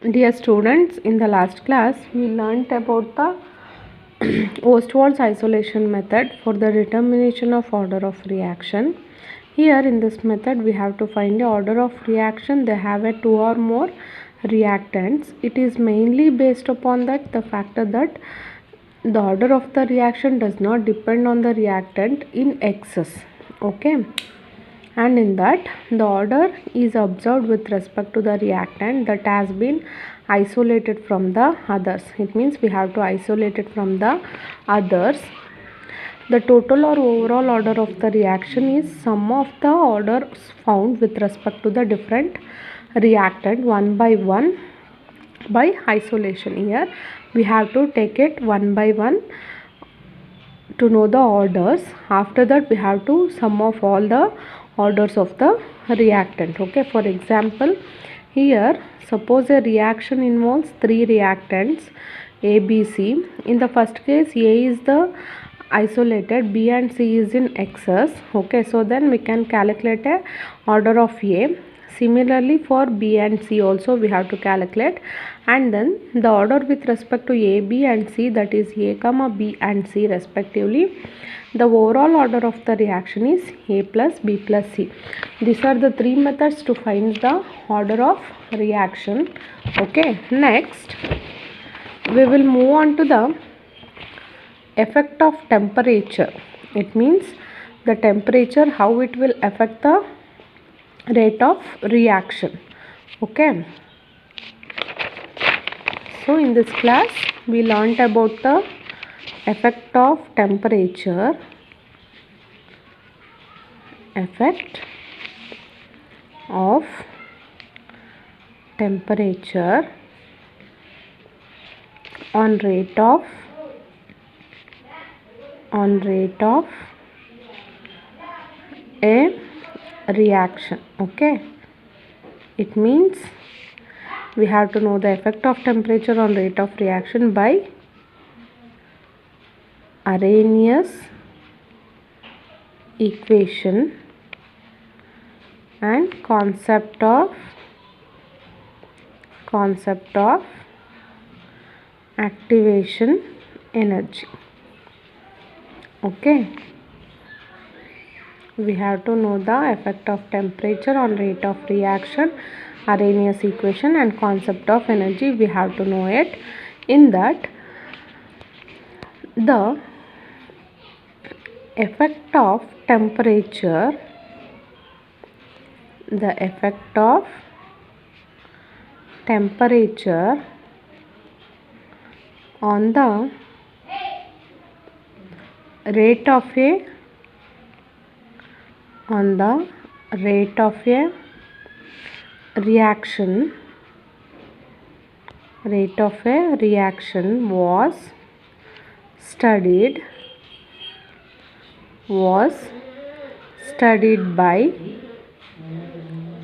Dear students, in the last class we learnt about the Ostwald's isolation method for the determination of order of reaction. Here in this method we have to find the order of reaction. They have a two or more reactants. It is mainly based upon that the factor that the order of the reaction does not depend on the reactant in excess. Okay, and in that the order is observed with respect to the reactant that has been isolated from the others. It means we have to isolate it from the others. The total or overall order of the reaction is sum of the orders found with respect to the different reactant one by one by isolation. Here we have to take it one by one to know the orders. After that we have to sum of all the orders of the reactant. Okay, for example, here suppose a reaction involves three reactants A, B, C. In the first case A is the isolated, B and C is in excess. Okay, so then we can calculate a order of A. Similarly for B and C also we have to calculate, and then the order with respect to A, B and C, that is A comma B and C respectively. The overall order of the reaction is A plus B plus C. These are the three methods to find the order of reaction. Okay, next we will move on to the effect of temperature. It means the temperature, how it will affect the rate of reaction. Okay, so in this class we learnt about the effect of temperature, effect of temperature on rate of a reaction. Okay, it means we have to know the effect of temperature on rate of reaction by Arrhenius equation and concept of activation energy. Okay, we have to know the effect of temperature on rate of reaction, Arrhenius equation and concept of energy. We have to know it. In that, the effect of temperature on the rate of a reaction was studied by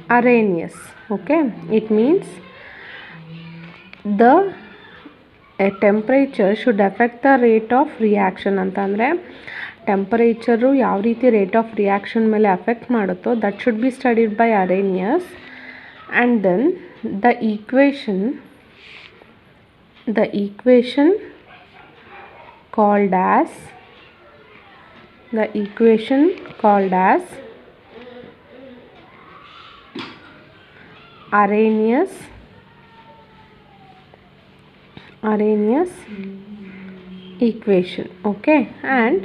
Arrhenius. Okay, it means the a temperature should affect the rate of reaction ಅಂತಂದರೆ temperature ಯಾವ ರೀತಿ rate of reaction ಮೇಲೆ affect ಮಾಡುತ್ತೋ that should be studied by Arrhenius. And then the equation called as Arrhenius equation. Okay, and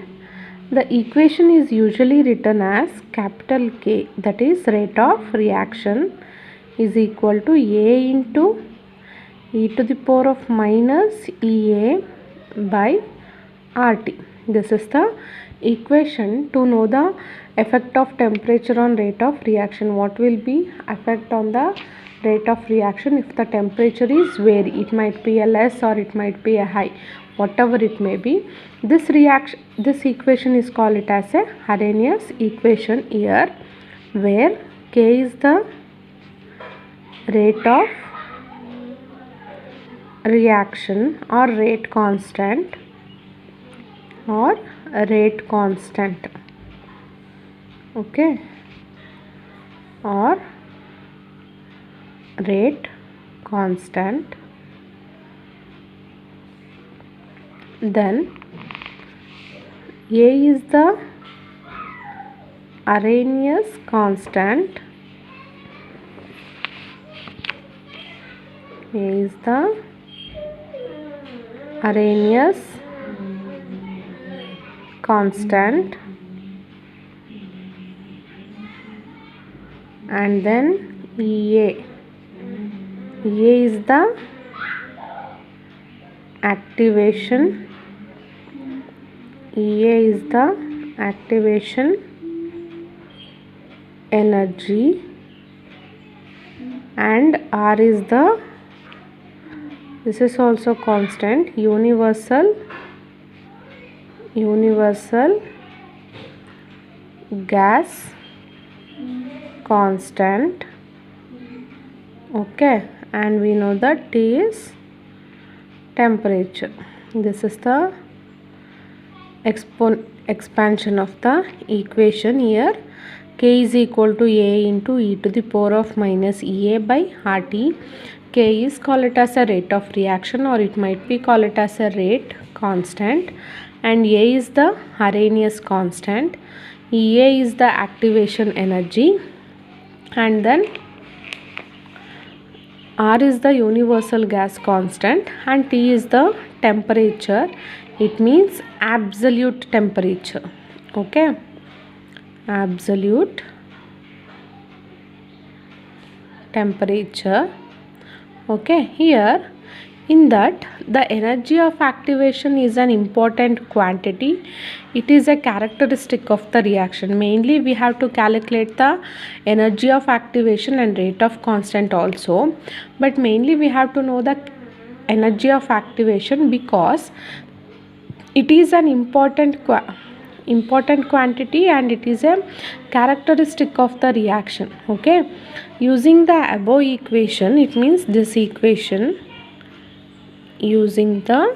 the equation is usually written as capital K, that is rate of reaction is equal to A into e to the power of minus EA by RT. This is the equation to know the effect of temperature on rate of reaction. What will be effect on the rate of reaction if the temperature is vary? It might be a less or it might be a high, whatever it may be. This equation is called it as a Arrhenius equation here, where K is the rate of reaction or rate constant okay, or rate constant. Then A is the Arrhenius constant. A is the Arrhenius constant, and then EA. EA is the activation. EA is the activation energy, and R is the, this is also constant, universal gas constant. Okay, and we know that T is temperature. This is the expansion of the equation. Here K is equal to A into e to the power of minus EA by RT. K is called it as a rate of reaction, or it might be called it as a rate constant, and A is the Arrhenius constant. EA is the activation energy, and then R is the universal gas constant, and T is the temperature. It means absolute temperature. Okay, absolute temperature. Okay, here in that the energy of activation is an important quantity. It is a characteristic of the reaction. Mainly we have to calculate the energy of activation and rate of constant also, but mainly we have to know the energy of activation because it is an important quantity and it is a characteristic of the reaction. Okay, using the above equation, it means this equation, using the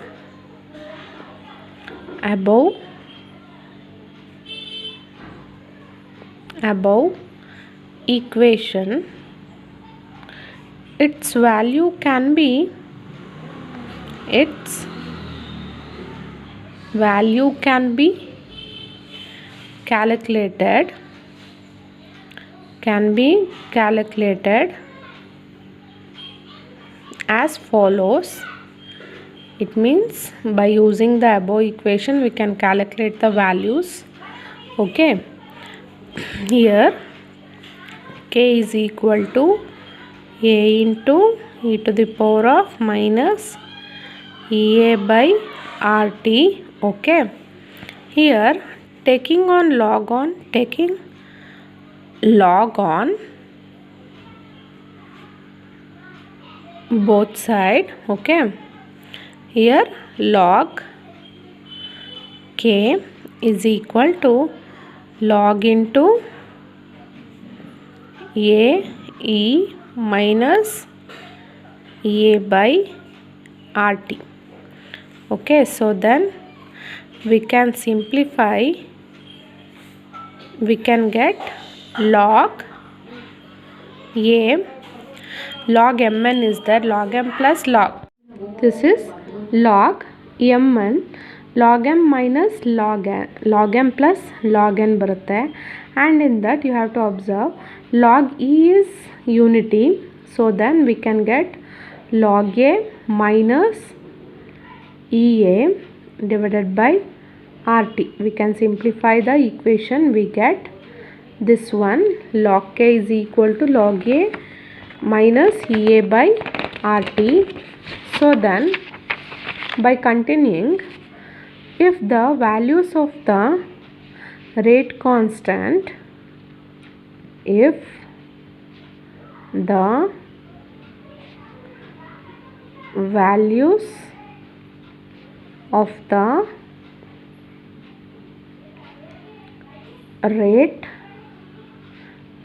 above equation, its value can be calculated as follows. It means by using the above equation we can calculate the values. Okay, here K is equal to A into e to the power of minus EA by RT. Okay, here taking log on both side. Okay, here log K is equal to log into AE minus EA by RT. Okay, so then we can simplify, we can get log A, log mn is there, log m plus log, this is log mn, log m minus log m plus log n barutte, and in that you have to observe log E is unity, so then we can get log A minus EA divided by RT. We can simplify the equation, we get this one, log K is equal to log A minus EA by RT. So then by continuing, if the values of the rate constant, if the values of the rate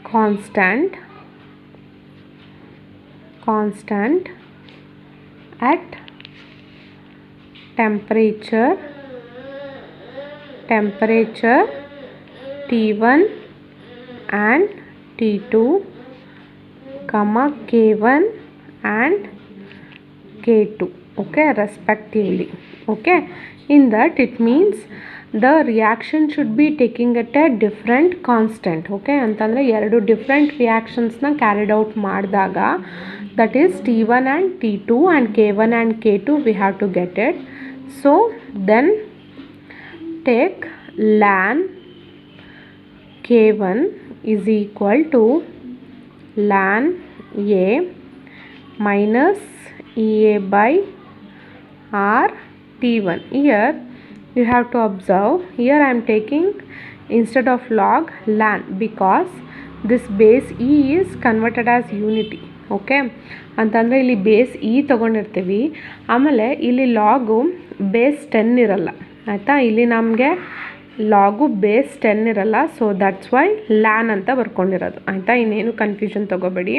constant at temperature T1 and T2, K1 and K2, okay, respectively. Okay, in that it means the reaction should be taking at a different constant. Okay, ಅಂತಂದರೆ ಎರಡು different reactionsನ carried out ಮಾಡಿದಾಗ, that is T1 and T2 and K1 and K2 we have to get it. So then take ln K1 is equal to ln A minus EA by R T1. Here you have to observe, here I am taking instead of log ln because this base E is converted as unity. Okay ಅಂತಂದರೆ ಇಲ್ಲಿ base E ತೊಗೊಂಡಿರ್ತೀವಿ, ಆಮೇಲೆ ಇಲ್ಲಿ ಲಾಗು base 10 ಇರಲ್ಲ ಆಯಿತಾ. ಇಲ್ಲಿ ನಮಗೆ ಲಾಗು base 10 ಇರಲ್ಲ, so that's why ln ಅಂತ ಬರ್ಕೊಂಡಿರೋದು ಆಯಿತಾ. ಇನ್ನೇನು ಕನ್ಫ್ಯೂಷನ್ ತೊಗೋಬೇಡಿ.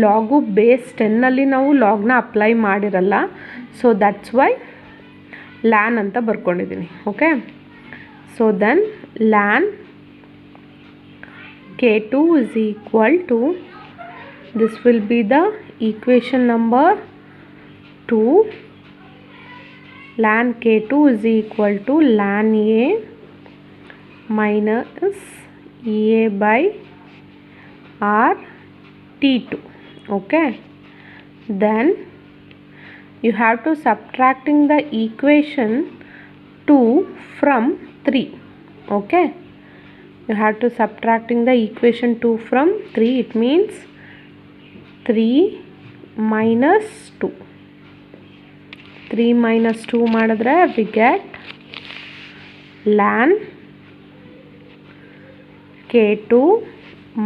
ಲಾಗು ಬೇಸ್ 10ನಲ್ಲಿ ನಾವು ಲಾಗ್ನ ಅಪ್ಲೈ ಮಾಡಿರಲ್ಲ, ಸೊ ದಟ್ಸ್ ವೈ ಲ್ಯಾನ್ ಅಂತ ಬರ್ಕೊಂಡಿದ್ದೀನಿ. Okay, so then ln K2 is equal to, this will be the equation number 2. Ln K2 is equal to ln A minus EA by R T2. Okay, then you have to subtracting the equation 2 from 3. Okay, you have to subtracting the equation 2 from 3. It means 3 minus 2. 3 minus 2 ಮಾಡಿದ್ರೆ we get ln K2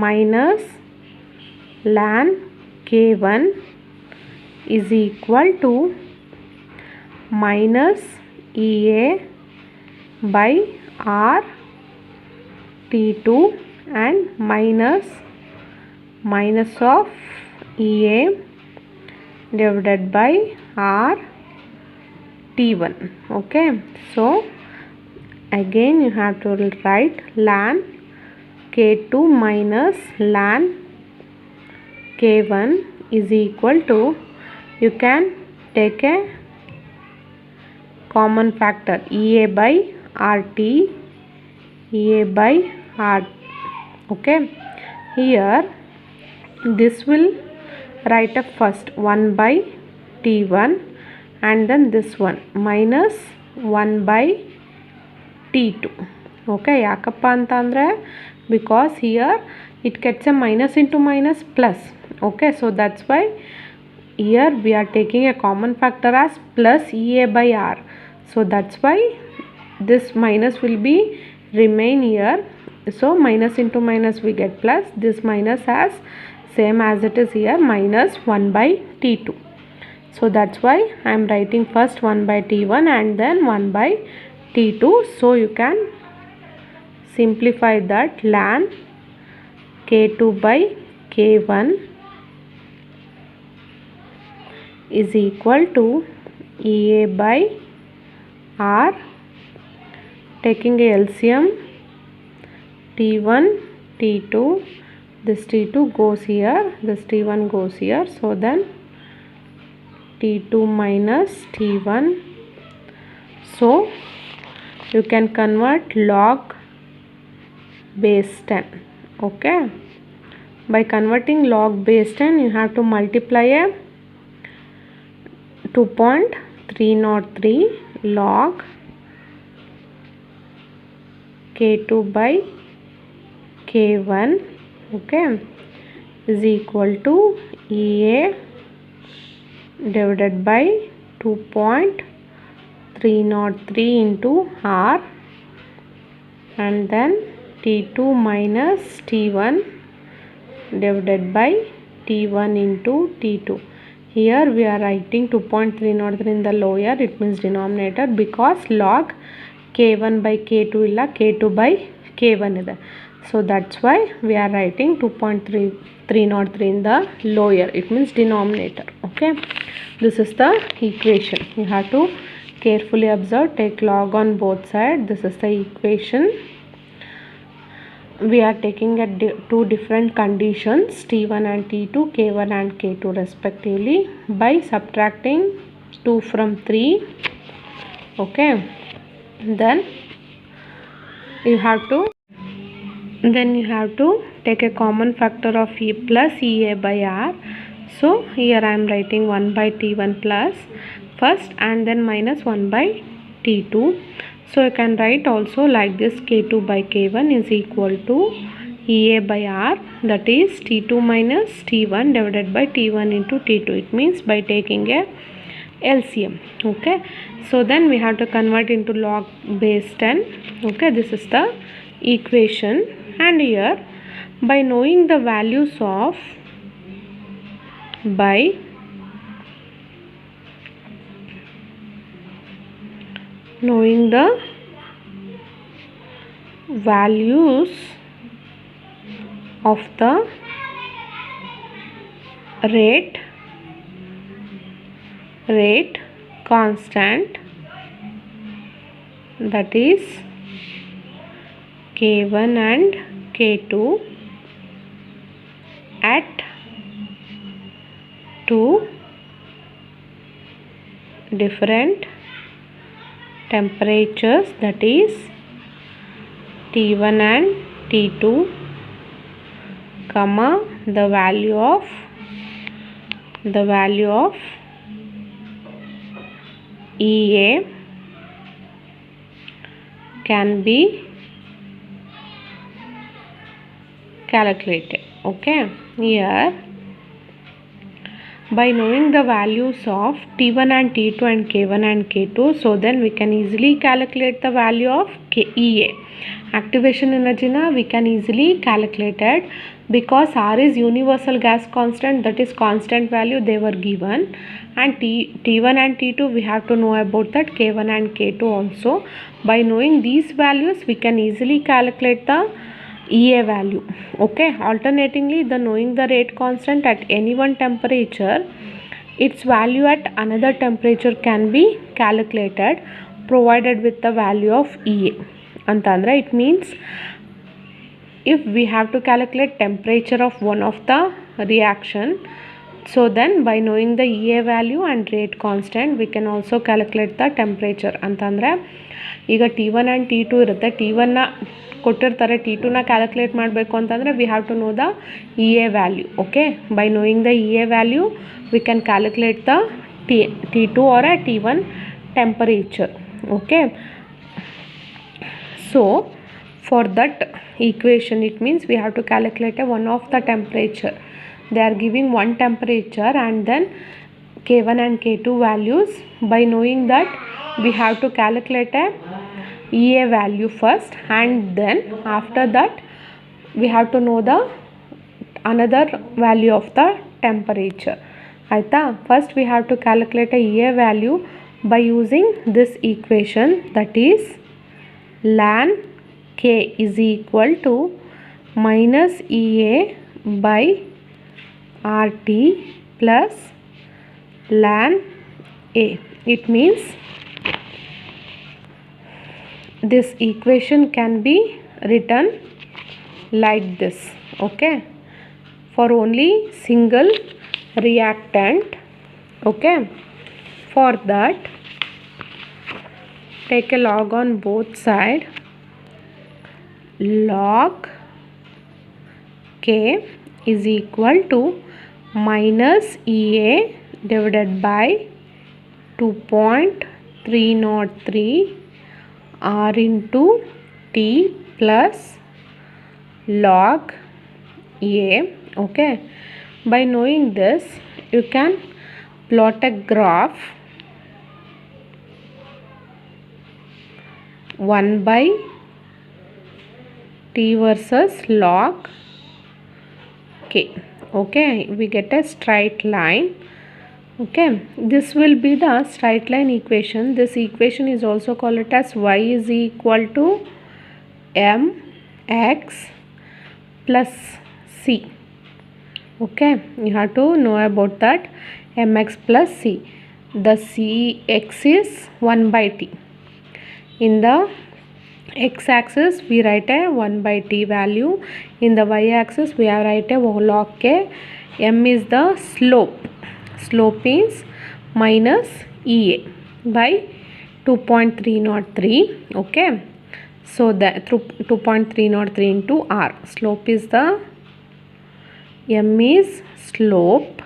minus ln K1 is equal to minus EA by R T2 and minus of EA divided by R T1. Okay, so again you have to write ln K2 minus ln K1 is equal to, you can take a common factor EA by RT, EA by R. Okay, here this will write up first 1 by T1 and then this one minus 1 by T2. Okay, ಯಾಕಪ್ಪ ಅಂತಂದರೆ because here it gets a minus into minus plus. Okay, so that's why here we are taking a common factor as plus EA by R. So that's why this minus will be remain here. So minus into minus we get plus, this minus as same as it is here, minus 1 by T2. So that's why I am writing first 1 by T1 and then 1 by T2. So you can simplify that ln K2 by K1 is equal to EA by R, taking a LCM T1 T2, this T2 goes here, this T1 goes here, so then T2 minus T1. So you can convert log base 10. Okay, by converting log base 10 you have to multiply a 2.303 log K2 by K1, okay, is equal to EA divided by 2.303 into R and then T2 minus T1 divided by T1 into T2. Here we are writing 2.303 in the lower, it means denominator, because log K1 by K2 illa K2 by K1 ಇದೆ. So that's why we are writing 2.303 in the lower, it means denominator. Okay, this is the equation. You have to carefully observe, take log on both sides. This is the equation. we are taking at two different conditions, T1 and T2, K1 and K2 respectively, by subtracting 2 from 3. Okay, then you have to take a common factor of E plus EA by R. So here I am writing 1 by T1 plus first and then minus 1 by T2. So you can write also like this, K2 by K1 is equal to EA by R, that is T2 minus T1 divided by T1 into T2. It means by taking a LCM. Okay, so then we have to convert into log base 10. Okay, this is the equation, and here by knowing the values of the rate constant, that is K1 and K2 at two different temperatures, that is T1 and T2, comma the value of EA can be calculated. Okay, here by knowing the values of T1 and T2 and K1 and K2, so then we can easily calculate the value of EA. Activation energy na we can easily calculate it, because R is universal gas constant, that is constant value they were given, and T1 and T2 we have to know about that, K1 and K2 also. By knowing these values we can easily calculate the EA value. Okay, alternatingly, the knowing the rate constant at any one temperature, its value at another temperature can be calculated provided with the value of EA. Antandra, it means if we have to calculate temperature of one of the reaction, so then by knowing the EA value and rate constant we can also calculate the temperature. Antandre ಈಗ T1 and T2 ಇರುತ್ತೆ, T1 ನ ಕೊಟ್ಟಿರ್ತಾರೆ, T2 ನ calculate ಮಾಡಬೇಕು ಅಂತಂದರೆ we have to know the EA value. Okay, by knowing the EA value we can calculate the T2 or a T1 temperature. Okay, so for that equation it means we have to calculate one of the temperature. They are giving one temperature and then K1 and K2 values. By knowing that we have to calculate a EA value first, and then after that we have to know the another value of the temperature. Aita, first we have to calculate a EA value by using this equation, that is ln K is equal to minus EA by RT plus ln A. It means this equation can be written like this. Okay, for only single reactant. Okay, for that take a log on both side. Log K is equal to minus EA divided by 2.303 R into T plus log A. Okay, by knowing this you can plot a graph 1 by T versus log K. Okay, we get a straight line. Okay, this will be the straight line equation. This equation is also called as y is equal to mx plus c. Okay, you have to know about that mx plus c. The cx is 1 by t. In the x-axis we write a 1 by t value. In the y-axis we have write a log k. M is the slope. Slope means minus EA by 2.303. Okay, so that through 2.303 into r. Slope is the M is slope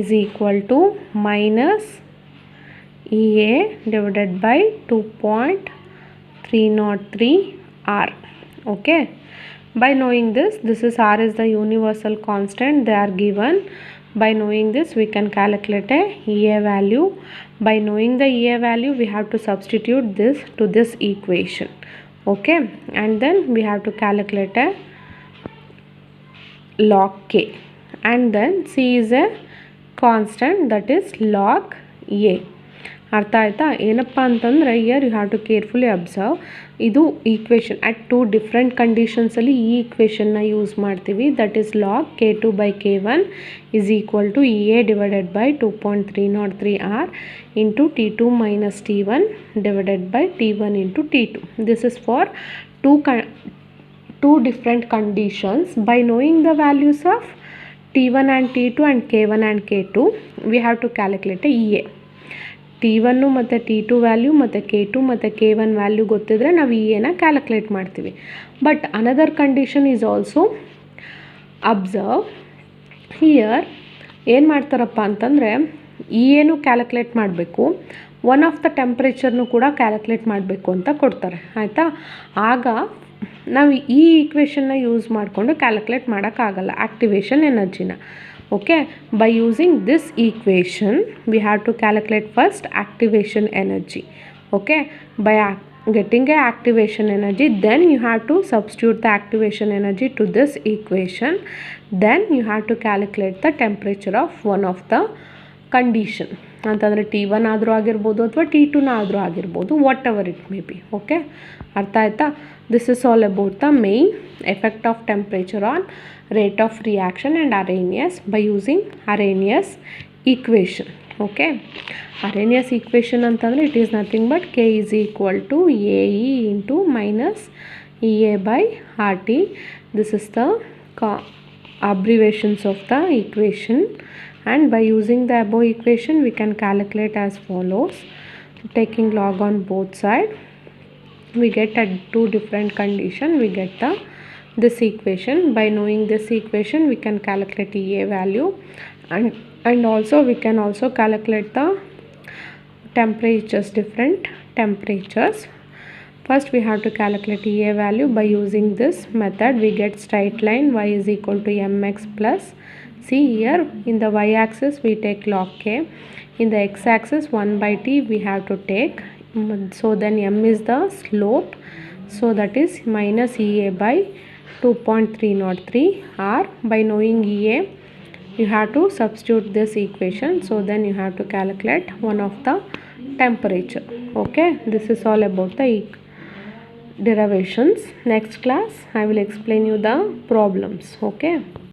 is equal to minus EA divided by 2.303 r. Okay, by knowing this is r is the universal constant they are given. By knowing this we can calculate a EA value. By knowing the EA value we have to substitute this to this equation. Okay, and then we have to calculate a log k, and then c is a constant that is log a. ಅರ್ಥ ಆಯ್ತಾ? ಏನಪ್ಪ ಅಂತಂದರೆ here you have to carefully observe. ಇದು equation at two different ಕಂಡೀಷನ್ಸಲ್ಲಿ ಈ ಈಕ್ವೇಷನ್ನ use ಮಾಡ್ತೀವಿ. That is log k2 by k1 is equal to EA divided by 2.303 r into t2 minus t1 divided by t1 into t2. This is for two different conditions. By knowing the values of t1 and t2 and k1 and k2 we have to calculate a EA. t1 ಮತ್ತು t2 value ಮತ್ತು k2 ಮತ್ತು k1 value ಗೊತ್ತಿದ್ರೆ ನಾವು EAನ calculate ಮಾಡ್ತೀವಿ. But another condition is also observe here. ಏನು ಮಾಡ್ತಾರಪ್ಪ ಅಂತಂದರೆ EAನು calculate ಮಾಡಬೇಕು, ಒನ್ ಆಫ್ ದ ಟೆಂಪ್ರೇಚರ್ನು ಕೂಡ ಕ್ಯಾಲ್ಕುಲೇಟ್ ಮಾಡಬೇಕು ಅಂತ ಕೊಡ್ತಾರೆ. ಆಯಿತಾ? ಆಗ ನಾವು ಈ ಈಕ್ವೇಷನ್ನ ಯೂಸ್ ಮಾಡಿಕೊಂಡು ಕ್ಯಾಲ್ಕುಲೇಟ್ ಮಾಡೋಕ್ಕಾಗಲ್ಲ activation ಎನರ್ಜಿನ. Okay, by using this equation we have to calculate first activation energy. Okay, by getting a activation energy then you have to substitute the activation energy to this equation. Then you have to calculate the temperature of one of the condition. ಅಂತಂದರೆ t1 ಆದರೂ ಆಗಿರ್ಬೋದು ಅಥವಾ t2 ಆದರೂ ಆಗಿರ್ಬೋದು, what ever it may be. Okay, ಅರ್ಥ ಆಯ್ತಾ? This is all about the main effect of temperature on rate of reaction and Arrhenius by using Arrhenius equation. Okay, Arrhenius equation antandre it is nothing but K is equal to AE into minus EA by RT. This is the abbreviations of the equation, and by using the above equation we can calculate as follows. Taking log on both sides we get at two different condition we get the this equation. By knowing this equation we can calculate EA value, and also we can also calculate the temperatures, different temperatures. First we have to calculate EA value. By using this method we get straight line y is equal to mx plus. See here, in the y axis we take log k, in the x axis 1 by t we have to take. So then m is the slope, so that is minus EA by 2.303 r. By knowing EA you have to substitute this equation, so then you have to calculate one of the temperature. Okay, this is all about the derivations. Next class I will explain you the problems. Okay.